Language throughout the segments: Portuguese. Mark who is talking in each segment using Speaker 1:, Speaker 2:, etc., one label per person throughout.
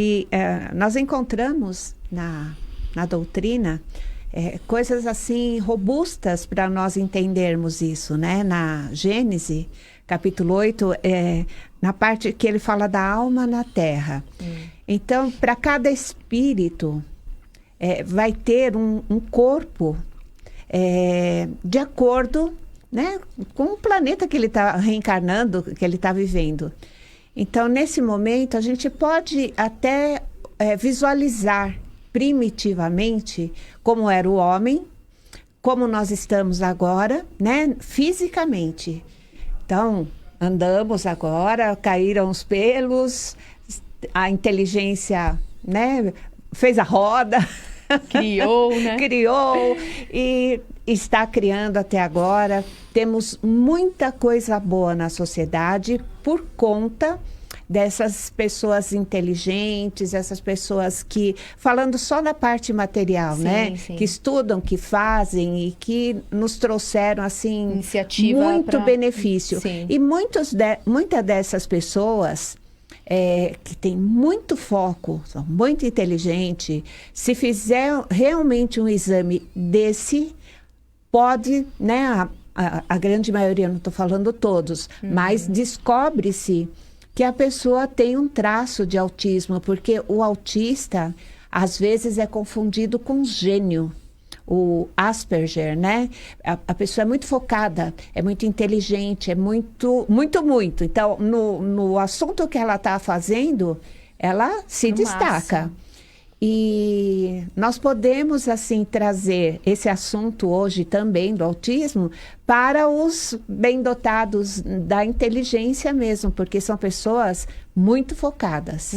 Speaker 1: E nós encontramos na doutrina coisas assim robustas para nós entendermos isso, né? Na Gênesis, capítulo 8, na parte que ele fala da alma na terra. Então, para cada espírito, vai ter um corpo de acordo, né, com o planeta que ele está reencarnando, que ele está vivendo. Então, nesse momento, a gente pode até visualizar primitivamente como era o homem, como nós estamos agora, né, fisicamente. Então, andamos agora, caíram os pelos, a inteligência, né, fez a roda.
Speaker 2: Criou, né?
Speaker 1: Criou e está criando até agora. Temos muita coisa boa na sociedade por conta dessas pessoas inteligentes, essas pessoas que, falando só na parte material,
Speaker 2: sim,
Speaker 1: né?
Speaker 2: Sim.
Speaker 1: Que estudam, que fazem e que nos trouxeram, assim,
Speaker 2: iniciativa
Speaker 1: muito benefício.
Speaker 2: Sim.
Speaker 1: E muitas dessas pessoas que tem muito foco, são muito inteligentes, se fizer realmente um exame desse, pode, né? A grande maioria, não estou falando todos, mas descobre-se que a pessoa tem um traço de autismo, porque o autista, às vezes, é confundido com gênio. O Asperger, né? A pessoa é muito focada, é muito inteligente, é muito. Então, no assunto que ela está fazendo, ela se destaca.
Speaker 2: Massa.
Speaker 1: E nós podemos, assim, trazer esse assunto hoje também do autismo para os bem dotados da inteligência mesmo, porque são pessoas muito focadas.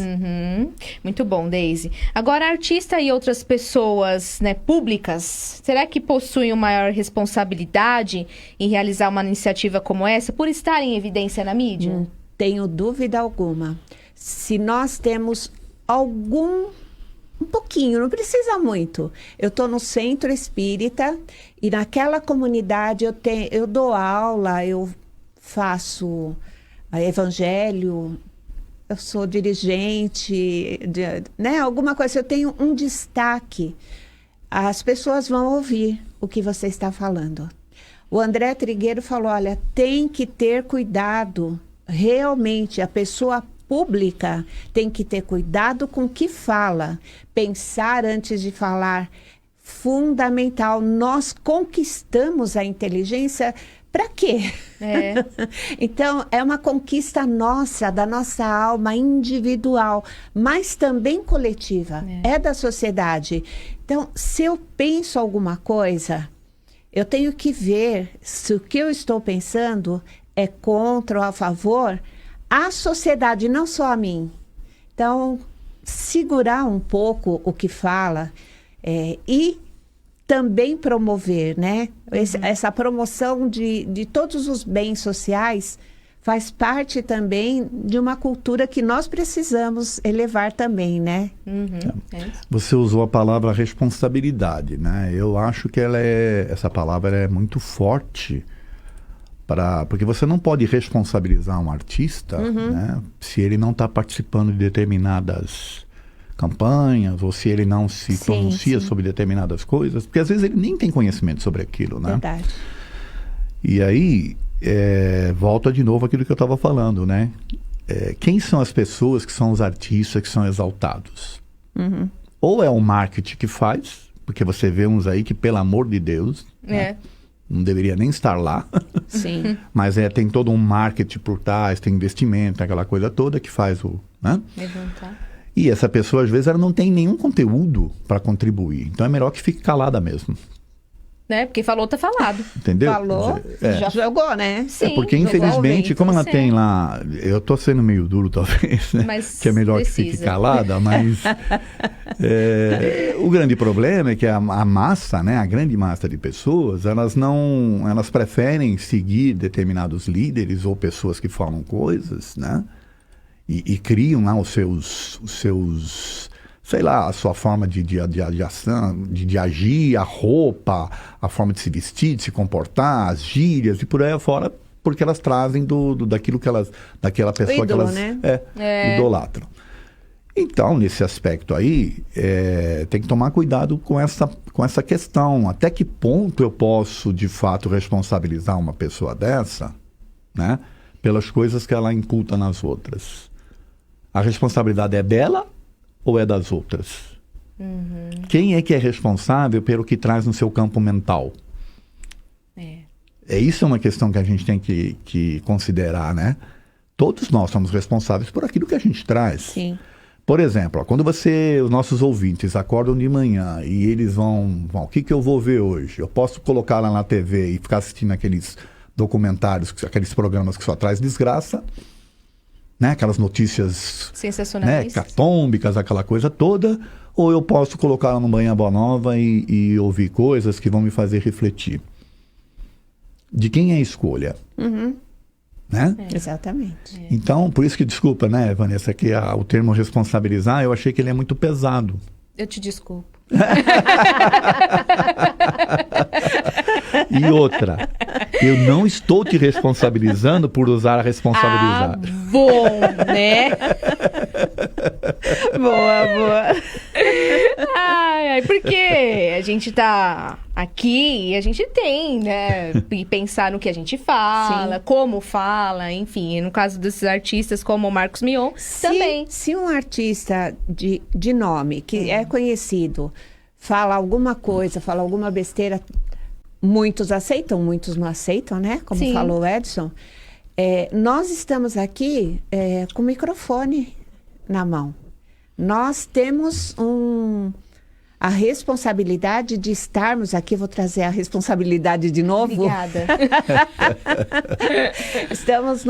Speaker 2: Muito bom, Deise. Agora, artista e outras pessoas, né, públicas, será que possuem uma maior responsabilidade em realizar uma iniciativa como essa por estar em evidência na mídia?
Speaker 1: Não tenho dúvida alguma. Se nós temos um pouquinho, não precisa muito. Eu estou no centro espírita e naquela comunidade eu dou aula, eu faço evangelho, eu sou dirigente, né? Alguma coisa, eu tenho um destaque. As pessoas vão ouvir o que você está falando. O André Trigueiro falou, olha, tem que ter cuidado. Realmente, a pessoa pública tem que ter cuidado com o que fala, pensar antes de falar, fundamental. Nós conquistamos a inteligência para quê? Então, é uma conquista nossa, da nossa alma individual, mas também coletiva, é da sociedade. Então, se eu penso alguma coisa, eu tenho que ver se o que eu estou pensando é contra ou a favor a sociedade, não só a mim. Então, segurar um pouco o que fala e também promover, né? Essa promoção de todos os bens sociais faz parte também de uma cultura que nós precisamos elevar também, né?
Speaker 3: Você usou a palavra responsabilidade, né? Eu acho que essa palavra é muito forte. Porque você não pode responsabilizar um artista, né, se ele não está participando de determinadas campanhas ou se ele não se pronuncia sobre determinadas coisas, porque às vezes ele nem tem conhecimento sobre aquilo, né?
Speaker 1: Verdade.
Speaker 3: E aí, volta de novo aquilo que eu estava falando, né? Quem são as pessoas que são os artistas que são exaltados? Ou é o marketing que faz, porque você vê uns aí que, pelo amor de Deus... né? Não deveria nem estar lá.
Speaker 1: Sim.
Speaker 3: Mas tem todo um marketing por trás, tem investimento, aquela coisa toda que faz o... né? E essa pessoa, às vezes, ela não tem nenhum conteúdo para contribuir. Então, é melhor que fique calada mesmo.
Speaker 2: Né? Porque falou, tá falado.
Speaker 3: Entendeu?
Speaker 1: Falou, já jogou, né?
Speaker 2: Sim,
Speaker 3: porque, infelizmente, como ela tem lá... Eu tô sendo meio duro, talvez, né?
Speaker 2: Mas
Speaker 3: que é melhor que fique calada, mas... o grande problema é que a massa, né? A grande massa de pessoas, elas preferem seguir determinados líderes ou pessoas que falam coisas, né? E criam lá os seus sei lá, a sua forma de ação, de agir, a roupa, a forma de se vestir, de se comportar, as gírias e por aí afora, porque elas trazem daquilo que daquela pessoa
Speaker 1: ídolo,
Speaker 3: que elas
Speaker 1: né?
Speaker 3: idolatram. Então, nesse aspecto aí, tem que tomar cuidado com essa questão. Até que ponto eu posso, de fato, responsabilizar uma pessoa dessa, né, pelas coisas que ela imputa nas outras? A responsabilidade é dela ou é das outras? Quem é que é responsável pelo que traz no seu campo mental? Isso é uma questão que a gente tem que considerar, né? Todos nós somos responsáveis por aquilo que a gente traz.
Speaker 1: Sim.
Speaker 3: Por exemplo, quando os nossos ouvintes acordam de manhã e eles vão, o que eu vou ver hoje? Eu posso colocar lá na TV e ficar assistindo aqueles documentários, aqueles programas que só traz desgraça, né? Aquelas notícias, né,
Speaker 2: sensacionalistas,
Speaker 3: catômbicas, aquela coisa toda, ou eu posso colocar lá no Manhã Boa Nova e ouvir coisas que vão me fazer refletir. De quem é a escolha? Né?
Speaker 1: Exatamente.
Speaker 3: Então, por isso que, desculpa, né, Vanessa, que o termo responsabilizar, eu achei que ele é muito pesado.
Speaker 2: Eu te desculpo.
Speaker 3: E outra, eu não estou te responsabilizando por usar a responsabilizar.
Speaker 2: Bom, né?
Speaker 1: Boa.
Speaker 2: Ai, porque a gente tá aqui e a gente tem, né? E pensar no que a gente fala, como fala, enfim. E no caso desses artistas como o Marcos Mion, também.
Speaker 1: Se um artista de nome, que é conhecido, fala alguma coisa, fala alguma besteira, muitos aceitam, muitos não aceitam, né? Como falou o Edson. Nós estamos aqui com o microfone na mão. Nós temos a responsabilidade de estarmos aqui. Vou trazer a responsabilidade de novo.
Speaker 2: Obrigada.
Speaker 1: Estamos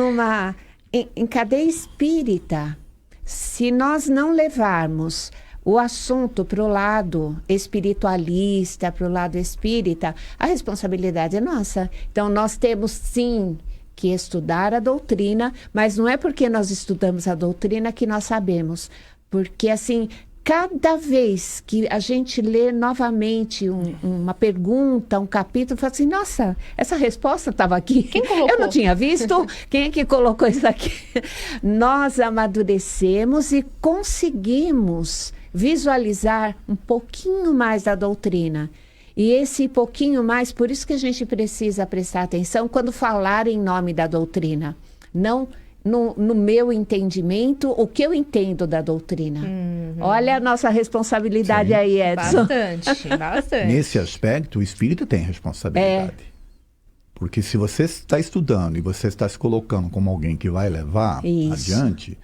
Speaker 1: em cadeia espírita. Se nós não levarmos o assunto para o lado espiritualista, para o lado espírita, a responsabilidade é nossa. Então, nós temos, sim, que estudar a doutrina, mas não é porque nós estudamos a doutrina que nós sabemos. Porque, assim, cada vez que a gente lê novamente uma pergunta, um capítulo, fala assim, nossa, essa resposta estava aqui.
Speaker 2: Quem colocou?
Speaker 1: Eu não tinha visto. Quem é que colocou isso aqui? Nós amadurecemos e conseguimos visualizar um pouquinho mais da doutrina. E esse pouquinho mais, por isso que a gente precisa prestar atenção quando falar em nome da doutrina. Não no meu entendimento, o que eu entendo da doutrina. Olha a nossa responsabilidade aí, Edson.
Speaker 2: Bastante.
Speaker 3: Nesse aspecto, o espírito tem responsabilidade. Porque se você está estudando e você está se colocando como alguém que vai levar adiante,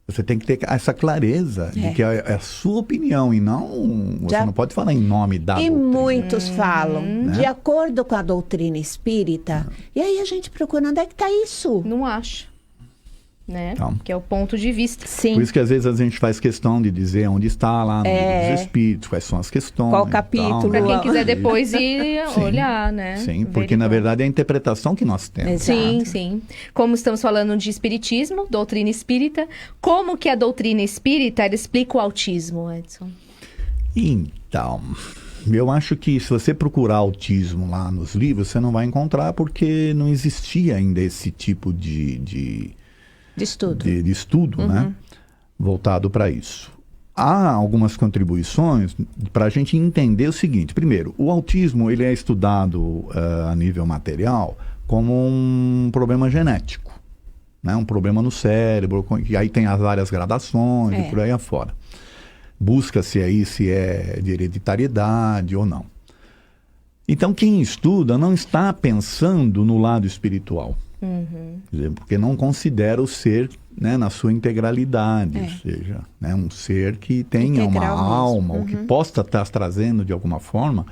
Speaker 3: você tem que ter essa clareza de que é a sua opinião e não... Você não pode falar em nome da doutrina.
Speaker 1: E muitos falam, de acordo com a doutrina espírita. E aí a gente procura, onde é que está isso?
Speaker 2: Não acho. Né?
Speaker 3: Então,
Speaker 2: que é o ponto de vista.
Speaker 1: Sim.
Speaker 3: Por isso que às vezes a gente faz questão de dizer onde está lá no livro dos espíritos, quais são as questões.
Speaker 1: Qual capítulo.
Speaker 2: Para quem quiser depois ir olhar, né?
Speaker 3: Sim, porque na verdade é a interpretação que nós temos.
Speaker 2: Sim, sim. Como estamos falando de espiritismo, doutrina espírita, como que a doutrina espírita explica o autismo, Edson?
Speaker 3: Então, eu acho que se você procurar autismo lá nos livros, você não vai encontrar, porque não existia ainda esse tipo de
Speaker 1: estudo.
Speaker 3: De estudo, né? Voltado para isso. Há algumas contribuições para a gente entender o seguinte. Primeiro, o autismo ele é estudado a nível material como um problema genético, né? Um problema no cérebro, e aí tem as várias gradações e por aí afora. Busca-se aí se é de hereditariedade ou não. Então, quem estuda não está pensando no lado espiritual. Porque não considera o ser, né, na sua integralidade, ou seja, né, um ser que tenha uma alma, ou que possa estar trazendo de alguma forma,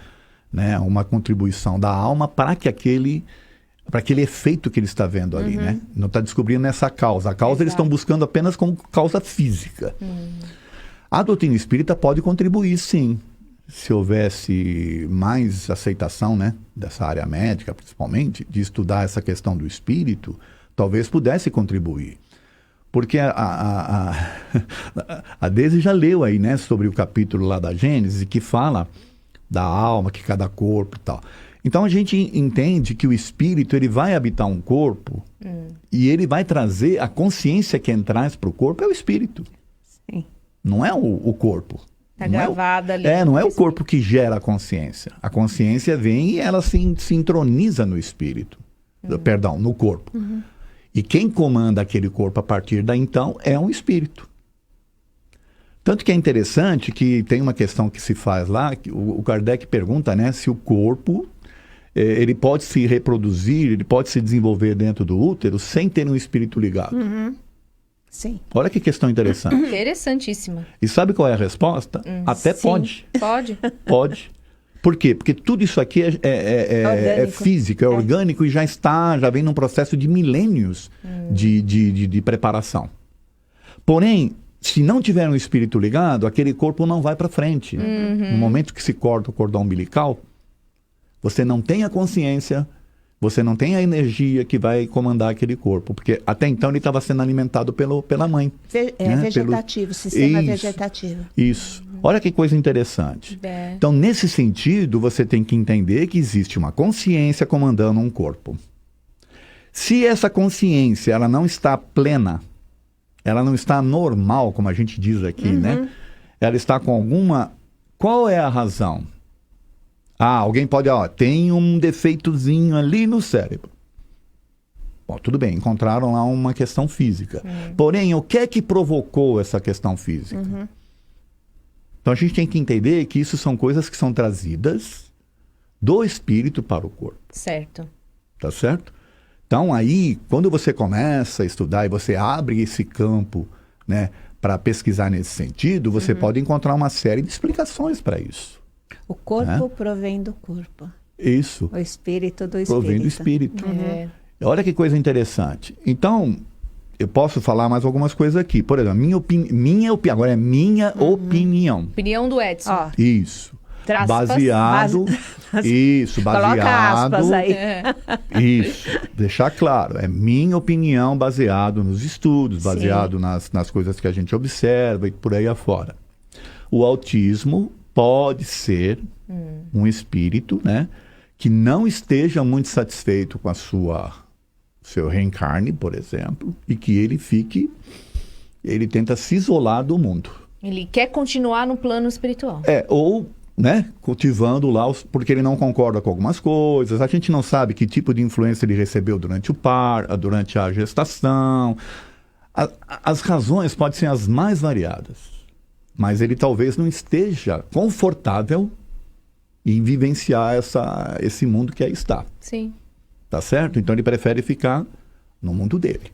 Speaker 3: né, uma contribuição da alma para aquele efeito que ele está vendo ali, né? Não está descobrindo essa causa. A causa eles estão buscando apenas como causa física. A doutrina espírita pode contribuir, sim. Se houvesse mais aceitação, né, dessa área médica, principalmente, de estudar essa questão do espírito, talvez pudesse contribuir. Porque a Deise já leu aí, né, sobre o capítulo lá da Gênesis, que fala da alma, que cada corpo e tal. Então a gente entende que o espírito ele vai habitar um corpo e ele vai trazer a consciência que traz para o corpo é o espírito.
Speaker 1: Sim.
Speaker 3: não é o corpo.
Speaker 2: Tá
Speaker 3: Não é o-
Speaker 2: gravada ali.
Speaker 3: não é o corpo que gera a consciência. A consciência vem e ela se introniza no espírito. Perdão, no corpo. E quem comanda aquele corpo a partir daí, então, é um espírito. Tanto que é interessante que tem uma questão que se faz lá, que o Kardec pergunta, né, se o corpo ele pode se reproduzir, ele pode se desenvolver dentro do útero sem ter um espírito ligado.
Speaker 1: Sim.
Speaker 3: Olha que questão interessante.
Speaker 2: Interessantíssima.
Speaker 3: E sabe qual é a resposta? Até
Speaker 1: Sim.
Speaker 3: pode.
Speaker 2: Pode?
Speaker 3: Pode. Por quê? Porque tudo isso aqui é
Speaker 1: Orgânico.
Speaker 3: físico, é orgânico e já vem num processo de milênios de preparação. Porém, se não tiver um espírito ligado, aquele corpo não vai para frente. No momento que se corta o cordão umbilical, você não tem a consciência, você não tem a energia que vai comandar aquele corpo, porque até então ele estava sendo alimentado pela mãe. né?
Speaker 1: Vegetativo, sistema
Speaker 3: Isso.
Speaker 1: vegetativo.
Speaker 3: Isso. Olha que coisa interessante.
Speaker 2: É.
Speaker 3: Então, nesse sentido, você tem que entender que existe uma consciência comandando um corpo. Se essa consciência ela não está plena, ela não está normal, como a gente diz aqui, né? Ela está com alguma... Qual é a razão? Alguém pode... tem um defeitozinho ali no cérebro. Bom, tudo bem, encontraram lá uma questão física. Porém, o que é que provocou essa questão física? Então, a gente tem que entender que isso são coisas que são trazidas do espírito para o corpo.
Speaker 2: Certo.
Speaker 3: Tá certo? Então, aí, quando você começa a estudar e você abre esse campo, né, para pesquisar nesse sentido, você pode encontrar uma série de explicações para isso.
Speaker 1: O corpo provém do corpo.
Speaker 3: Isso,
Speaker 1: O espírito do espírito.
Speaker 3: provém do espírito.
Speaker 2: É.
Speaker 3: Olha que coisa interessante. Então, eu posso falar mais algumas coisas aqui. Por exemplo, agora é minha opinião.
Speaker 2: Opinião do Edson.
Speaker 1: Ó,
Speaker 3: Isso.
Speaker 1: Aspas,
Speaker 3: Baseado. Isso, baseado.
Speaker 1: coloca aspas aí.
Speaker 2: É.
Speaker 3: Isso, deixar claro, é minha opinião baseado nos estudos,
Speaker 1: Sim.
Speaker 3: baseado nas coisas que a gente observa e por aí afora. O autismo pode ser um espírito, né, que não esteja muito satisfeito com seu reencarne, por exemplo, e que ele tenta se isolar do mundo.
Speaker 2: Ele quer continuar no plano espiritual.
Speaker 3: Ou, né, cultivando lá, porque ele não concorda com algumas coisas. A gente não sabe que tipo de influência ele recebeu durante durante a gestação. As razões podem ser as mais variadas, mas ele talvez não esteja confortável em vivenciar esse mundo que aí está.
Speaker 2: Sim.
Speaker 3: Tá certo? Então ele prefere ficar no mundo dele.